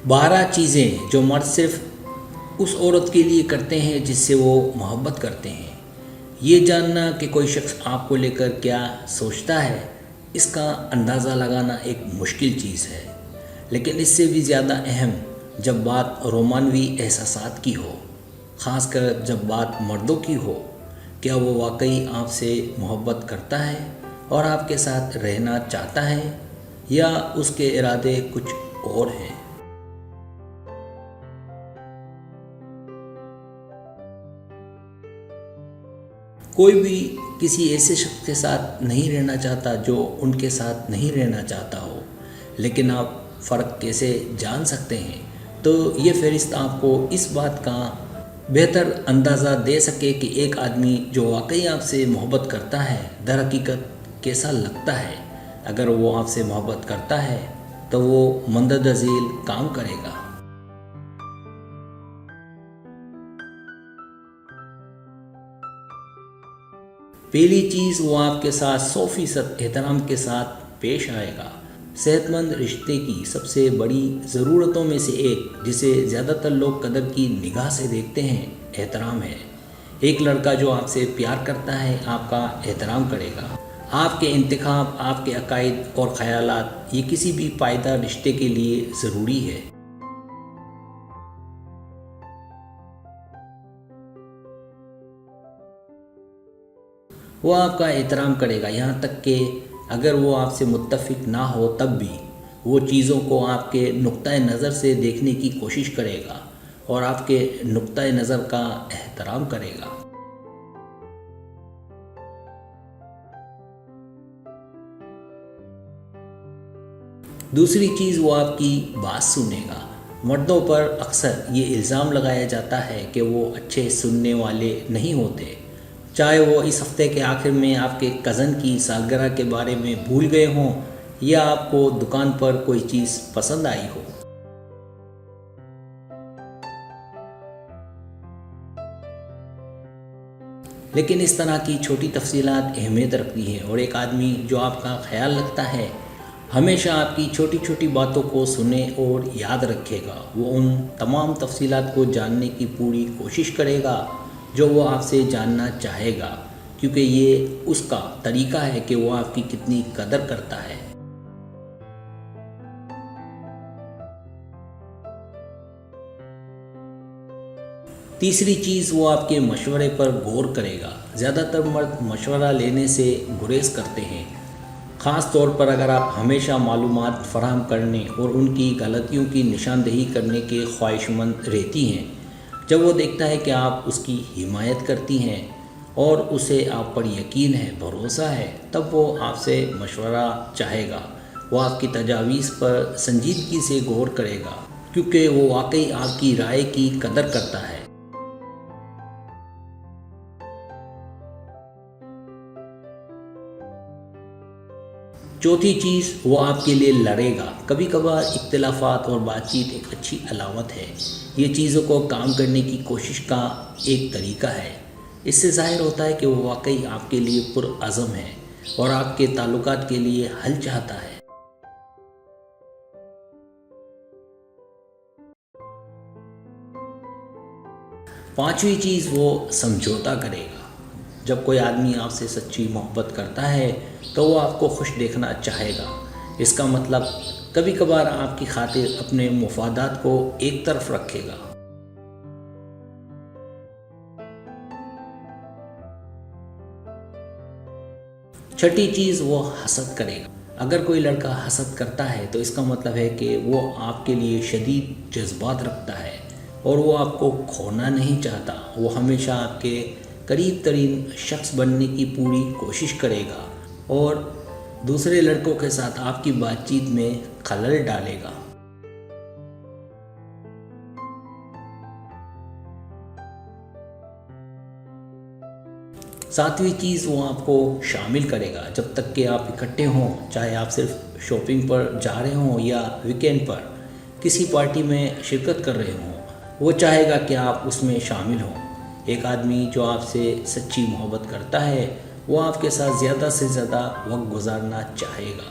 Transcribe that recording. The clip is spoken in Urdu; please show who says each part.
Speaker 1: 12 چیزیں جو مرد صرف اس عورت کے لیے کرتے ہیں جس سے وہ محبت کرتے ہیں۔ یہ جاننا کہ کوئی شخص آپ کو لے کر کیا سوچتا ہے، اس کا اندازہ لگانا ایک مشکل چیز ہے، لیکن اس سے بھی زیادہ اہم جب بات رومانوی احساسات کی ہو، خاص کر جب بات مردوں کی ہو۔ کیا وہ واقعی آپ سے محبت کرتا ہے اور آپ کے ساتھ رہنا چاہتا ہے، یا اس کے ارادے کچھ اور ہیں؟ کوئی بھی کسی ایسے شخص کے ساتھ نہیں رہنا چاہتا جو ان کے ساتھ نہیں رہنا چاہتا ہو، لیکن آپ فرق کیسے جان سکتے ہیں؟ تو یہ فہرست آپ کو اس بات کا بہتر اندازہ دے سکے کہ ایک آدمی جو واقعی آپ سے محبت کرتا ہے در حقیقت کیسا لگتا ہے۔ اگر وہ آپ سے محبت کرتا ہے تو وہ مندرجہ ذیل کام کرے گا۔ پہلی چیز، وہ آپ کے ساتھ 100% احترام کے ساتھ پیش آئے گا۔ صحت مند رشتے کی سب سے بڑی ضرورتوں میں سے ایک، جسے زیادہ تر لوگ قدر کی نگاہ سے دیکھتے ہیں، احترام ہے۔ ایک لڑکا جو آپ سے پیار کرتا ہے آپ کا احترام کرے گا۔ آپ کے انتخاب، آپ کے عقائد اور خیالات، یہ کسی بھی پائیدار رشتے کے لیے ضروری ہے۔ وہ آپ کا احترام کرے گا، یہاں تک کہ اگر وہ آپ سے متفق نہ ہو تب بھی وہ چیزوں کو آپ کے نقطۂ نظر سے دیکھنے کی کوشش کرے گا اور آپ کے نقطۂ نظر کا احترام کرے گا۔ دوسری چیز، وہ آپ کی بات سنے گا۔ مردوں پر اکثر یہ الزام لگایا جاتا ہے کہ وہ اچھے سننے والے نہیں ہوتے، چاہے وہ اس ہفتے کے آخر میں آپ کے کزن کی سالگرہ کے بارے میں بھول گئے ہوں یا آپ کو دکان پر کوئی چیز پسند آئی ہو۔ لیکن اس طرح کی چھوٹی تفصیلات اہمیت رکھتی ہیں، اور ایک آدمی جو آپ کا خیال رکھتا ہے ہمیشہ آپ کی چھوٹی چھوٹی باتوں کو سنے اور یاد رکھے گا۔ وہ ان تمام تفصیلات کو جاننے کی پوری کوشش کرے گا جو وہ آپ سے جاننا چاہے گا، کیونکہ یہ اس کا طریقہ ہے کہ وہ آپ کی کتنی قدر کرتا ہے۔ تیسری چیز، وہ آپ کے مشورے پر غور کرے گا۔ زیادہ تر مرد مشورہ لینے سے گریز کرتے ہیں، خاص طور پر اگر آپ ہمیشہ معلومات فراہم کرنے اور ان کی غلطیوں کی نشاندہی کرنے کے خواہش مند رہتی ہیں۔ جب وہ دیکھتا ہے کہ آپ اس کی حمایت کرتی ہیں اور اسے آپ پر یقین ہے، بھروسہ ہے، تب وہ آپ سے مشورہ چاہے گا۔ وہ آپ کی تجاویز پر سنجیدگی سے غور کرے گا، کیونکہ وہ واقعی آپ کی رائے کی قدر کرتا ہے۔ چوتھی چیز، وہ آپ کے لیے لڑے گا۔ کبھی کبھار اختلافات اور بات چیت ایک اچھی علامت ہے۔ یہ چیزوں کو کام کرنے کی کوشش کا ایک طریقہ ہے۔ اس سے ظاہر ہوتا ہے کہ وہ واقعی آپ کے لیے پرعزم ہے اور آپ کے تعلقات کے لیے حل چاہتا ہے۔ پانچویں چیز، وہ سمجھوتا کرے گا۔ جب کوئی آدمی آپ سے سچی محبت کرتا ہے تو وہ آپ کو خوش دیکھنا چاہے گا۔ اس کا مطلب کبھی کبھار آپ کی خاطر اپنے مفادات کو ایک طرف رکھے گا۔ چھٹی چیز، وہ حسد کرے گا۔ اگر کوئی لڑکا حسد کرتا ہے تو اس کا مطلب ہے کہ وہ آپ کے لیے شدید جذبات رکھتا ہے اور وہ آپ کو کھونا نہیں چاہتا۔ وہ ہمیشہ آپ کے قریب ترین شخص بننے کی پوری کوشش کرے گا اور دوسرے لڑکوں کے ساتھ آپ کی بات چیت میں خلل ڈالے گا۔ ساتویں چیز، وہ آپ کو شامل کرے گا جب تک کہ آپ اکٹھے ہوں، چاہے آپ صرف شاپنگ پر جا رہے ہوں یا ویکینڈ پر کسی پارٹی میں شرکت کر رہے ہوں، وہ چاہے گا کہ آپ اس میں شامل ہوں۔ ایک آدمی جو آپ سے سچی محبت کرتا ہے وہ آپ کے ساتھ زیادہ سے زیادہ وقت گزارنا چاہے گا۔